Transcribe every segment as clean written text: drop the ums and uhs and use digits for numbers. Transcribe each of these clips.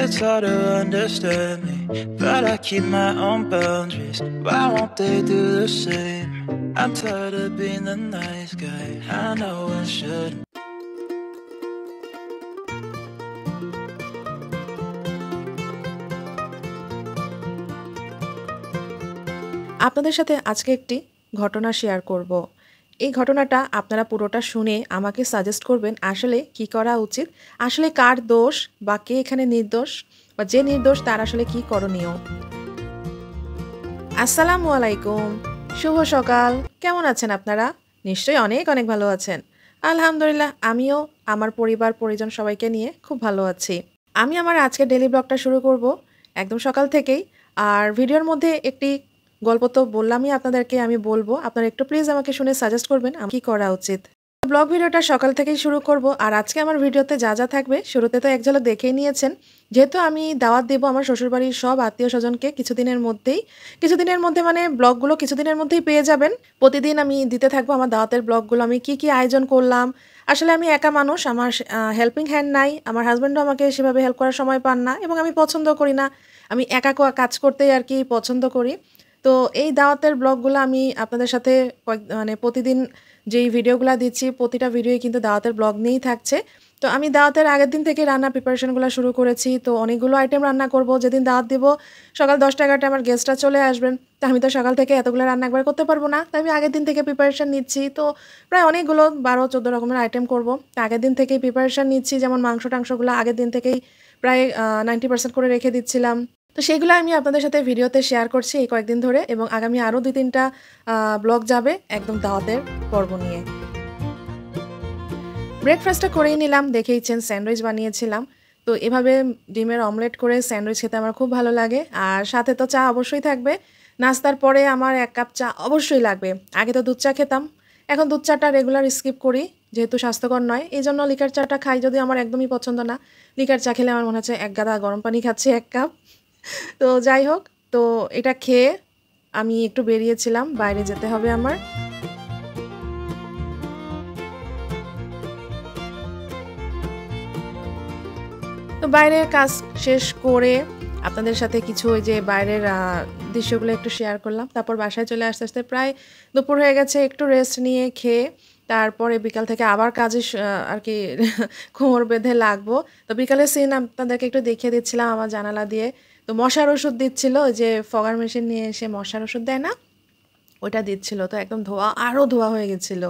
it's hard to understand me, but I keep my own boundaries. Why won't they do the same? I'm tired of being the nice guy. I know I shouldn't. আপনাদের সাথে আজকে একটি ঘটনা share করব। এই ঘটনাটা আপনারা পুরোটা শুনে আমাকে সাজেস্ট করবেন আসলে কি করা উচিত, আসলে কার দোষ বা কে এখানে নির্দোষ, বা যে নির্দোষ তার আসলে কি করণীয়। আসসালামু আলাইকুম, শুভ সকাল। কেমন আছেন আপনারা? নিশ্চয়ই অনেক অনেক ভালো আছেন। আলহামদুলিল্লাহ, আমিও আমার পরিবার পরিজন সবাইকে নিয়ে খুব ভালো আছি। আমি আমার আজকের ডেইলি ব্লগটা শুরু করব একদম সকাল থেকেই। আর ভিডিওর মধ্যে একটি গল্প তো বললামই আপনাদেরকে, আমি বলবো আপনারা একটু প্লিজ আমাকে শুনে সাজেস্ট করবেন কি করা উচিত। ব্লগ ভিডিওটা সকাল থেকেই শুরু করব। আর আজকে আমার ভিডিওতে যা যা থাকবে শুরুতে তো এক ঝলক দেখেই নিয়েছেন। যেহেতু আমি দাওয়াত দেবো আমার শ্বশুরবাড়ির সব আত্মীয় স্বজনকে কিছুদিনের মধ্যে মানে ব্লগগুলো কিছুদিনের মধ্যেই পেয়ে যাবেন। প্রতিদিন আমি দিতে থাকবো আমার দাওয়াতের ব্লগগুলো, আমি কি আয়োজন করলাম। আসলে আমি একা মানুষ, আমার হেল্পিং হ্যান্ড নাই, আমার হাজব্যান্ডও আমাকে সেভাবে হেল্প করার সময় পান না, এবং আমি পছন্দ করি না, আমি একা কাজ করতেই আর কি পছন্দ করি। তো এই দাওয়াতের ব্লগগুলো আমি আপনাদের সাথে মানে প্রতিদিন যেই ভিডিওগুলো দিচ্ছি প্রতিটা ভিডিওই কিন্তু দাওয়াতের ব্লগ নিয়েই থাকছে। তো আমি দাওয়াতের আগের দিন থেকে রান্না প্রিপারেশনগুলো শুরু করেছি। তো অনেকগুলো আইটেম রান্না করব। যেদিন দাওয়াত দেবো সকাল 10টা-11টায় আমার গেস্টরা চলে আসবেন, তো আমি তো সকাল থেকে এতগুলো রান্না একবার করতে পারবো না, তাই আমি আগের দিন থেকে প্রিপারেশন নিচ্ছি। তো প্রায় অনেকগুলো 12-14 রকমের আইটেম করব, তো আগের দিন থেকেই প্রিপারেশন নিচ্ছি। যেমন মাংস টাংসগুলো আগের দিন থেকেই প্রায় 90% করে রেখে দিচ্ছিলাম। তো সেইগুলো আমি আপনাদের সাথে ভিডিওতে শেয়ার করছি এই কয়েকদিন ধরে, এবং আগামী আরও 2-3টা ব্লগ যাবে একদম দাওয়াতের পর্ব নিয়ে। ব্রেকফাস্টটা করেই নিলাম, দেখেইছেন স্যান্ডউইচ বানিয়েছিলাম। তো এভাবে ডিমের অমলেট করে স্যান্ডউইচ খেতে আমার খুব ভালো লাগে। আর সাথে তো চা অবশ্যই থাকবে, নাস্তার পরে আমার 1 কাপ চা অবশ্যই লাগবে। আগে তো দুধ চা খেতাম, এখন দুধ চাটা রেগুলার স্কিপ করি, যেহেতু স্বাস্থ্যকর নয়। এই জন্য লিকার চাটা খাই, যদিও আমার একদমই পছন্দ না। লিকার চা খেলে আমার মনে হচ্ছে 1 গাদা গরম পানি খাচ্ছি 1 কাপ। তো যাই হোক, তো এটা খেয়ে আমি একটু বেরিয়েছিলাম, বাইরে যেতে হবে আমার। তো বাইরের কাজ শেষ করে আপনাদের সাথে কিছু ওই যে বাইরের দৃশ্যগুলো একটু শেয়ার করলাম। তারপর বাসায় চলে আসতে আসতে প্রায় দুপুর হয়ে গেছে। একটু রেস্ট নিয়ে খেয়ে তারপরে বিকাল থেকে আবার কাজে আর কি কোমর বেঁধে লাগবো। তো বিকালের সিন আপনাদেরকে একটু দেখিয়ে দিচ্ছিলাম আমার জানালা দিয়ে। তো মশার ওষুধ দিচ্ছিল, ওই যে ফগার মেশিন নিয়ে এসে মশার ওষুধ দেয় না, ওইটা দিচ্ছিল। তো একদম আরও ধোয়া হয়ে গেছিলো।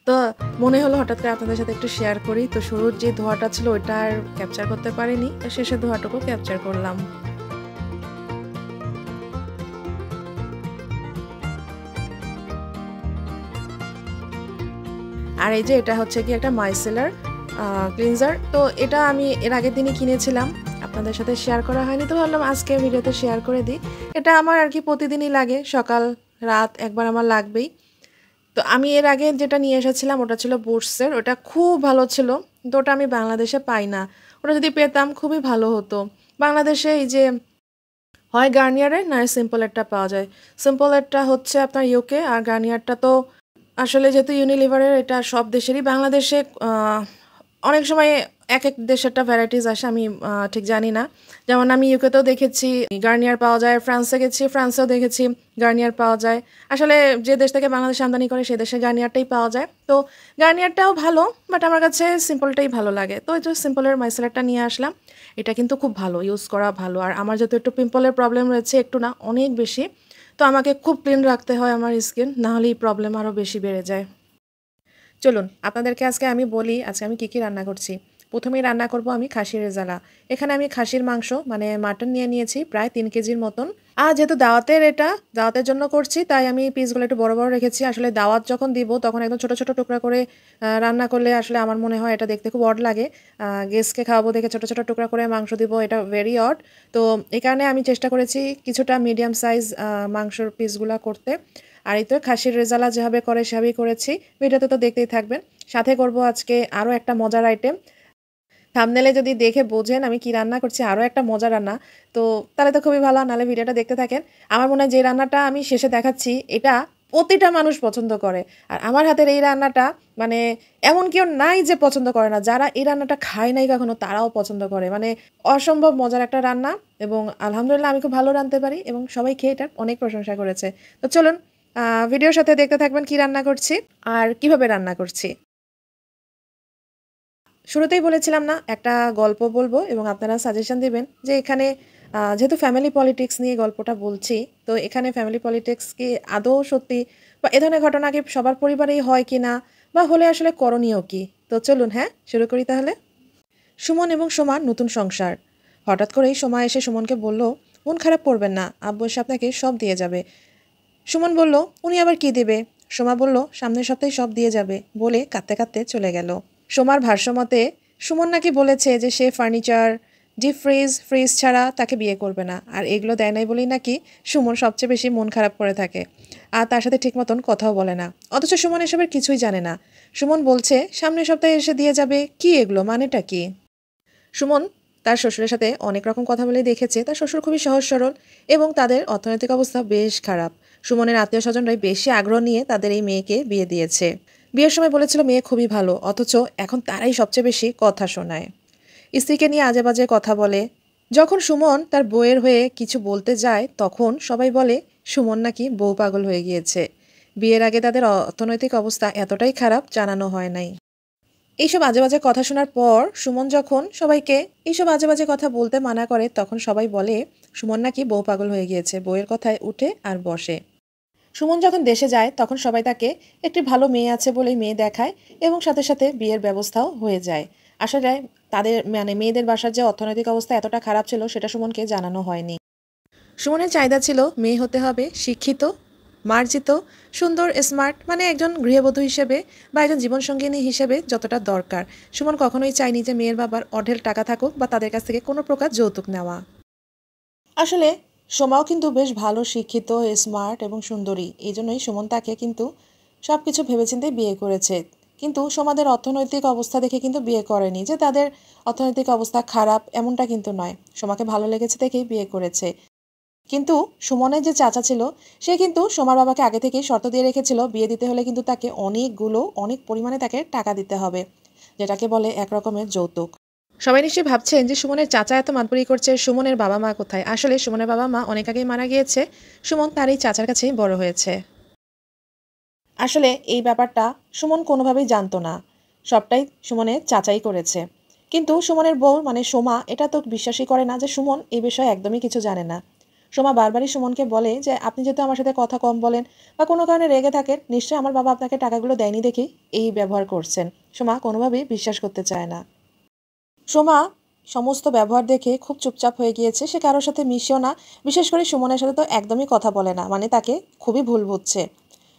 তো মনে হলো হঠাৎ করে আপনাদের সাথে একটু শেয়ার করি। তো শুরুর যে ধোঁয়াটা ছিল ওইটা আর ক্যাপচার করতে পারিনি, তো শেষের ধোঁয়াটুকু ক্যাপচার করলাম। আর এই যে এটা হচ্ছে কি একটা মাইসেলার ক্লিনজার। তো এটা আমি এর আগের দিনই কিনেছিলাম, আপনাদের সাথে শেয়ার করা হয়নি, তো ভাবলাম আজকে ভিডিওতে শেয়ার করে দিই। এটা আমার আর কি প্রতিদিনই লাগে, সকাল রাত একবার আমার লাগবেই। তো আমি এর আগে যেটা নিয়ে এসেছিলাম ওটা ছিল বুটসের, ওটা খুব ভালো ছিল, কিন্তু ওটা আমি বাংলাদেশে পাই না। ওটা যদি পেতাম খুবই ভালো হতো। বাংলাদেশে এই যে হয় গার্নিয়ারের না সিম্পলেরটা পাওয়া যায়। সিম্পলেরটা হচ্ছে আপনার ইউকে, আর গার্নিয়ারটা তো আসলে যেহেতু ইউনিলিভারের, এটা সব দেশেরই। বাংলাদেশে অনেক সময় এক এক দেশেরটা ভ্যারাইটিস আসে, আমি ঠিক জানি না। যেমন আমি ইউকেতেও দেখেছি গার্নিয়ার পাওয়া যায়, ফ্রান্সে গেছি, ফ্রান্সেও দেখেছি গার্নিয়ার পাওয়া যায়। আসলে যে দেশ থেকে বাংলাদেশ আমদানি করে সে দেশে গার্নিয়ারটাই পাওয়া যায়। তো গার্নিয়ারটাও ভালো, বাট আমার কাছে সিম্পলটাই ভালো লাগে। তো এই যে সিম্পলের মাইসেলারটা নিয়ে আসলাম। এটা কিন্তু খুব ভালো, ইউজ করা ভালো। আর আমার যেহেতু একটু পিম্পলের প্রবলেম রয়েছে, একটু না অনেক বেশি, তো আমাকে খুব ক্লিন রাখতে হয় আমার স্কিন, নাহলে এই প্রবলেম আরও বেশি বেড়ে যায়। চলুন আপনাদেরকে আজকে আমি বলি আজকে আমি কী রান্না করছি। প্রথমেই রান্না করব আমি খাসির রেজালা। এখানে আমি খাসির মাংস মানে মাটন নিয়ে নিয়েছি প্রায় 3 কেজির মতন। আর যেহেতু দাওয়াতের জন্য করছি, তাই আমি পিসগুলো একটু বড় বড় রেখেছি। আসলে দাওয়াত যখন দিব তখন একদম ছোট ছোট টুকরা করে রান্না করলে আসলে আমার মনে হয় এটা দেখতে খুব অড লাগে। গেস্টকে খাওয়াবো দেখে ছোট ছোট টুকরা করে মাংস দিব, এটা ভেরি অড। তো এই কারণে আমি চেষ্টা করেছি কিছুটা মিডিয়াম সাইজ মাংসর পিসগুলো করতে। আর এই তো খাসির রেজালা যেভাবে করে সেভাবেই করেছি, ভিডিওতে তো দেখতেই থাকবেন। সাথে করব আজকে আরও একটা মজার আইটেম। থাম্বনেলে যদি দেখে বোঝেন আমি কি রান্না করছি, আরও একটা মজার রান্না, তো তাহলে তো খুবই ভালো। নাহলে ভিডিওটা দেখতে থাকেন। আমার মনে হয় যে রান্নাটা আমি শেষে দেখাচ্ছি এটা প্রতিটা মানুষ পছন্দ করে। আর আমার হাতের এই রান্নাটা মানে এমন কেউ নাই যে পছন্দ করে না। যারা এই রান্নাটা খায় নাই কখনো তারাও পছন্দ করে। মানে অসম্ভব মজার একটা রান্না এবং আলহামদুলিল্লাহ আমি খুব ভালো রাঁধতে পারি এবং সবাই খেয়ে এটার অনেক প্রশংসা করেছে। তো চলুন ভিডিওর সাথে দেখতে থাকবেন কি রান্না করছি আর কিভাবে রান্না করছি। শুরুতেই বলেছিলাম না একটা গল্প বলবো এবং আপনারা সাজেশন দিবেন যে এখানে যেহেতু ফ্যামিলি পলিটিক্স নিয়ে গল্পটা বলছি, তো এখানে ফ্যামিলি পলিটিক্স কি আদৌ সত্যি বা এ ধরনের ঘটনা কি সবার পরিবারেই হয় কি না, বা হলে আসলে করণীয় কি। তো চলুন শুরু করি তাহলে। সুমন এবং সোমার নতুন সংসার। হঠাৎ করেই সোমা এসে সুমনকে বলল, মন খারাপ করবেন না, আব্বু এসে আপনাকে সব দিয়ে যাবে। সুমন বলল, উনি আবার কি দেবে? সোমা বলল, সামনের সপ্তাহে সব দিয়ে যাবে, বলে কাঁদতে কাঁদতে চলে গেল। সোমার ভাষ্যমতে সুমন নাকি বলেছে যে সে ফার্নিচার, ডিপ ফ্রিজ ছাড়া তাকে বিয়ে করবে না, আর এগুলো দেয় নাই বলেই নাকি সুমন সবচেয়ে বেশি মন খারাপ করে থাকে আর তার সাথে ঠিক মতন কথাও বলে না। অথচ সুমন এসবের কিছুই জানে না। সুমন বলছে সামনের সপ্তাহে এসে দিয়ে যাবে, কি এগুলো মানেটা কি? সুমন তার শ্বশুরের সাথে অনেক রকম কথা বলে দেখেছে তার শ্বশুর খুবই সহজ সরল এবং তাদের অর্থনৈতিক অবস্থা বেশ খারাপ। সুমনের আত্মীয় স্বজনরাই বেশি আগ্রহ নিয়ে তাদের এই মেয়েকে বিয়ে দিয়েছে। বিয়ের সময় বলেছিল মেয়ে খুবই ভালো, অথচ এখন তারাই সবচেয়ে বেশি কথা শোনায়, স্ত্রীকে নিয়ে আজে বাজে কথা বলে। যখন সুমন তার বউয়ের হয়ে কিছু বলতে যায় তখন সবাই বলে সুমন নাকি বউ পাগল হয়ে গিয়েছে। বিয়ের আগে তাদের অর্থনৈতিক অবস্থা এতটাই খারাপ জানানো হয় নাই। এইসব আজে বাজে কথা শোনার পর সুমন যখন সবাইকে এইসব আজে বাজে কথা বলতে মানা করে তখন সবাই বলে সুমন নাকি বউ পাগল হয়ে গিয়েছে, বউয়ের কথায় উঠে আর বসে। সুমন যখন দেশে যায় তখন সবাই তাকে একটি ভালো মেয়ে আছে বলেই মেয়ে দেখায় এবং সাথে সাথে বিয়ের ব্যবস্থাও হয়ে যায়। আসা যায় তাদের মানে মেয়েদের বাসার যে অর্থনৈতিক অবস্থা এতটা খারাপ ছিল সেটা সুমনকে জানানো হয়নি। সুমনের চাহিদা ছিল মেয়ে হতে হবে শিক্ষিত, মার্জিত, সুন্দর, স্মার্ট, মানে একজন গৃহবধূ হিসেবে বা একজন জীবনসঙ্গিনী হিসেবে যতটা দরকার। সুমন কখনোই চায়নি যে মেয়ের বাবার অঢেল টাকা থাকুক বা তাদের কাছ থেকে কোনো প্রকার যৌতুক নেওয়া। আসলে সোমাও কিন্তু বেশ ভালো শিক্ষিত, স্মার্ট এবং সুন্দরী, এই জন্যই সুমন তাকে কিন্তু সব কিছু ভেবেচিন্তে বিয়ে করেছে। কিন্তু সোমাদের অর্থনৈতিক অবস্থা দেখে কিন্তু বিয়ে করেনি যে তাদের অর্থনৈতিক অবস্থা খারাপ, এমনটা কিন্তু নয়। সোমাকে ভালো লেগেছে দেখেই বিয়ে করেছে। কিন্তু সুমনের যে চাচা ছিল সে কিন্তু সোমার বাবাকে আগে থেকেই শর্ত দিয়ে রেখেছিল বিয়ে দিতে হলে কিন্তু তাকে অনেক পরিমাণে তাকে টাকা দিতে হবে, যেটাকে বলে এক রকমের যৌতুক। সবাই নিশ্চয়ই ভাবছেন যে সুমনের চাচা এত মাতবরি করছে, সুমনের বাবা মা কোথায়? আসলে সুমনের বাবা মা অনেক আগেই মারা গিয়েছে, সুমন তার এই চাচার কাছেই বড় হয়েছে। আসলে এই ব্যাপারটা সুমন কোনোভাবেই জানতো না, সবটাই সুমনের চাচাই করেছে। কিন্তু সুমনের বউ মানে সোমা এটা তো বিশ্বাসই করে না যে সুমন এই বিষয়ে একদমই কিছু জানে না। সোমা বারবারই সুমনকে বলে যে আপনি যেহেতু আমার সাথে কথা কম বলেন বা কোনো কারণে রেগে থাকেন, নিশ্চয়ই আমার বাবা আপনাকে টাকাগুলো দেয়নি দেখেই এই ব্যবহার করছেন। সোমা কোনোভাবেই বিশ্বাস করতে চায় না। সোমা সমস্ত ব্যবহার দেখে খুব চুপচাপ হয়ে গিয়েছে, সে কারোর সাথে মিশেও না, বিশেষ করে সুমনের সাথে তো একদমই কথা বলে না, মানে তাকে খুবই ভুল বুঝছে।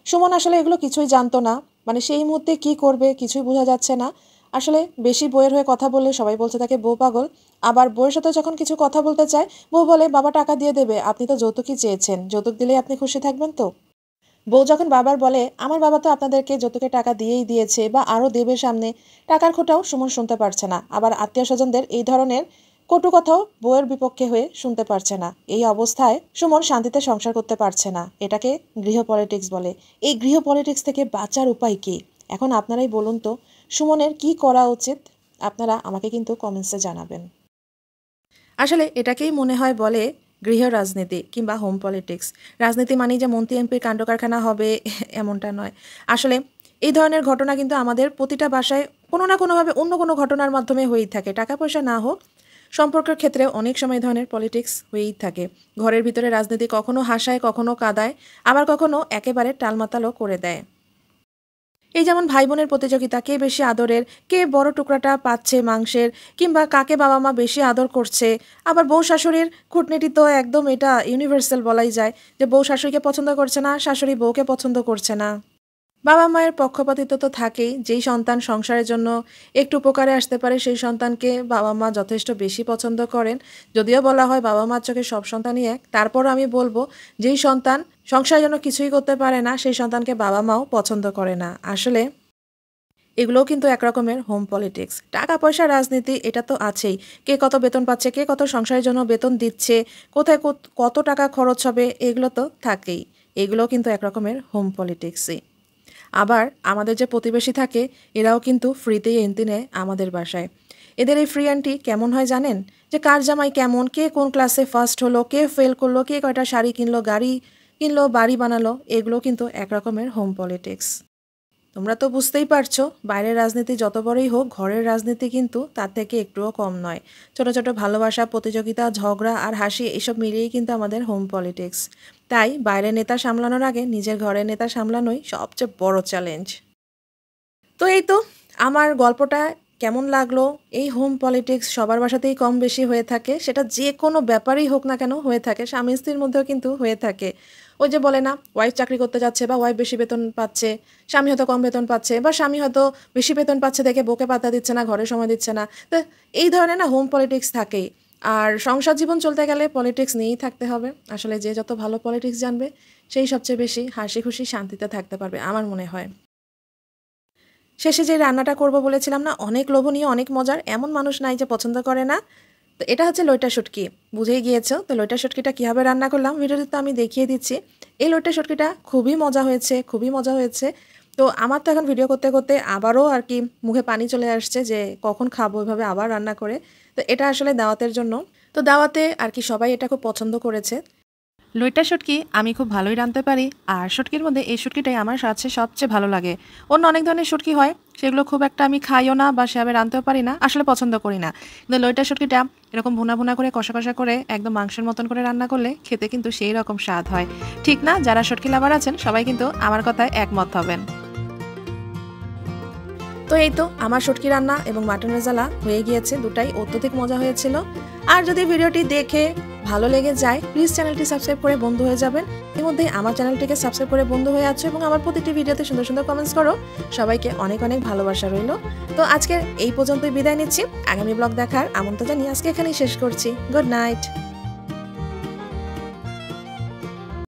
সুমন আসলে এগুলো কিছুই জানতো না, মানে সেই মুহূর্তে কি করবে কিছুই বোঝা যাচ্ছে না। আসলে বেশি বউয়ের হয়ে কথা বললে সবাই বলছে তাকে বউ পাগল, আবার বউয়ের সাথে যখন কিছু কথা বলতে চায় বউ বলে বাবা টাকা দিয়ে দেবে, আপনি তো যৌতুকই চেয়েছেন, যৌতুক দিলেই আপনি খুশি থাকবেন তো। বউ যখন বাবার বলে আমার বাবা তো আপনাদেরকে যৌতুকের টাকা দিয়েই দিয়েছে বা আরও দেবে সামনে, টাকার খোঁটাও সুমন শুনতে পারছে না, আবার আত্মীয় স্বজনদের এই ধরনের কটু কথাও বউয়ের বিপক্ষে হয়ে শুনতে পারছে না। এই অবস্থায় সুমন শান্তিতে সংসার করতে পারছে না, এটাকে গৃহ পলিটিক্স বলে। এই গৃহ পলিটিক্স থেকে বাঁচার উপায় কী এখন আপনারাই বলুন তো, সুমনের কি করা উচিত? আপনারা আমাকে কিন্তু কমেন্টসে জানাবেন। আসলে এটাকেই মনে হয় বলে গৃহ রাজনীতি কিংবা হোম পলিটিক্স। রাজনীতি মানেই যে মন্ত্রী এমপির কাণ্ডকারখানা হবে এমনটা নয়। আসলে এই ধরনের ঘটনা কিন্তু আমাদের প্রতিটা বাসায় কোনো না কোনোভাবে অন্য কোনো ঘটনার মাধ্যমে হয়েই থাকে, টাকা পয়সা না হোক, সম্পর্কের ক্ষেত্রে অনেক সময় এই ধরনের পলিটিক্স হয়েই থাকে। ঘরের ভিতরে রাজনীতি কখনো হাসায়, কখনো কাঁদায়, আবার কখনো একেবারে টালমাটালও করে দেয়। এই যেমন ভাই বোনের প্রতিযোগিতা, কে বেশি আদরের, কে বড় টুকরাটা পাচ্ছে মাংসের, কিংবা কাকে বাবা মা বেশি আদর করছে। আবার বউ শাশুড়ির খুঁটনিটি তো একদম এটা ইউনিভার্সাল বলাই যায় যে বউ শাশুড়িকে পছন্দ করছে না, শাশুড়ি বউকে পছন্দ করছে না। বাবা মায়ের পক্ষপাতিত্ব তো থাকেই, যেই সন্তান সংসারের জন্য একটু উপকারে আসতে পারে সেই সন্তানকে বাবা মা যথেষ্ট বেশি পছন্দ করেন। যদিও বলা হয় বাবা মার চোখে সব সন্তানই এক, তারপরও আমি বলবো যেই সন্তান সংসারের জন্য কিছুই করতে পারে না সেই সন্তানকে বাবা মাও পছন্দ করে না। আসলে এগুলোও কিন্তু একরকমের হোম পলিটিক্স। টাকা পয়সা রাজনীতি এটা তো আছেই, কে কত বেতন পাচ্ছে, কে কত সংসারের জন্য বেতন দিচ্ছে, কোথায় কত টাকা খরচ হবে, এগুলো তো থাকেই। এগুলোও কিন্তু একরকমের হোম পলিটিক্সই। আবার আমাদের যে প্রতিবেশী থাকে এরাও কিন্তু ফ্রিতেই এন্ট্রি নেয় আমাদের বাসায়। এদের এই ফ্রি এন্ট্রি কেমন হয় জানেন? যে কার জামাই কেমন, কে কোন ক্লাসে ফার্স্ট হলো, কে ফেল করলো, কে কয়টা শাড়ি কিনলো, গাড়ি কিনলো, বাড়ি বানালো, এগুলো কিন্তু একরকমের হোম পলিটিক্স। তোমরা তো বুঝতেই পারছো, বাইরের রাজনীতি যত বড়ই হোক, ঘরের রাজনীতি কিন্তু তার থেকে একটুও কম নয়। ছোট ছোট ভালোবাসা, প্রতিযোগিতা, ঝগড়া আর হাসি এসব মিলিয়েই কিন্তু আমাদের হোম পলিটিক্স। তাই বাইরের নেতা সামলানোর আগে নিজের ঘরের নেতা সামলানোই সবচেয়ে বড় চ্যালেঞ্জ। তো এই তো আমার গল্পটা কেমন লাগলো? এই হোম পলিটিক্স সবার বাসাতেই কম বেশি হয়ে থাকে, সেটা যে কোনো ব্যাপারেই হোক না কেন হয়ে থাকে, স্বামী স্ত্রীর মধ্যেও কিন্তু হয়ে থাকে। ওই যে বলে না, ওয়াইফ চাকরি করতে যাচ্ছে বা ওয়াইফ বেশি বেতন পাচ্ছে, স্বামী হয়তো কম বেতন পাচ্ছে, বা স্বামী হয়তো বেশি বেতন পাচ্ছে দেখে বউকে পাত্তা দিচ্ছে না, ঘরে সময় দিচ্ছে না। তো এই ধরনের না হোম পলিটিক্স থাকেই। আর সংসার জীবন চলতে গেলে পলিটিক্স নিয়েই থাকতে হবে। আসলে যে যত ভালো পলিটিক্স জানবে সেই সবচেয়ে বেশি হাসি খুশি শান্তিতে থাকতে পারবে আমার মনে হয়। শেষে যে রান্নাটা করব বলেছিলাম না, অনেক লোভনীয়, অনেক মজার, এমন মানুষ নাই যে পছন্দ করে না। তো এটা হচ্ছে লইটা শুটকি, বুঝেই গিয়েছো। তো লইটা শুটকিটা কীভাবে রান্না করলাম ভিডিওতে তো আমি দেখিয়ে দিচ্ছি। এই লইটা শুটকিটা খুবই মজা হয়েছে, খুবই মজা হয়েছে। তো আমার তো এখন ভিডিও করতে করতে আবারও আর কি মুখে পানি চলে আসছে যে কখন খাবো এভাবে আবার রান্না করে। তো এটা আসলে দাওয়াতের জন্য। তো দাওয়াতে আর কি সবাই এটা খুব পছন্দ করেছে। লইটা শুটকি আমি খুব ভালোই রাঁধতে পারি, আর শুটকির মধ্যে এই শুটকিটাই আমার কাছে সবচেয়ে ভালো লাগে। অন্য অনেক ধরনের শুটকি হয়, সেগুলো খুব একটা আমি খাইও না বা সেভাবে রাঁধতেও পারি না, আসলে পছন্দ করি না। কিন্তু লইটা শুটকিটা এরকম ভুনা ভুনা করে কষা কষা করে একদম মাংসের মতন করে রান্না করলে খেতে কিন্তু সেই রকম স্বাদ হয়। ঠিক না? যারা শুটকি লাভার আছেন সবাই কিন্তু আমার কথায় একমত হবেন। তো এই তো আমার শুটকি রান্না এবং মাটন রেজালা হয়ে গিয়েছে, দুটাই অত্যধিক মজা হয়েছিল। আর যদি ভিডিওটি দেখে ভালো লেগে যায় প্লিজ চ্যানেলটি সাবস্ক্রাইব করে বন্ধু হয়ে যাবেন। এর মধ্যে আমার চ্যানেলটিকে সাবস্ক্রাইব করে বন্ধু হয়ে আছো এবং আমার প্রতিটি ভিডিওতে সুন্দর সুন্দর কমেন্টস করো। সবাইকে অনেক অনেক ভালোবাসা রইল। তো আজকে এই পর্যন্তই বিদায় নিচ্ছি, আগামী ব্লগ দেখার আমন্ত্রণ জানিয়ে আজকে এখানেই শেষ করছি। Good night.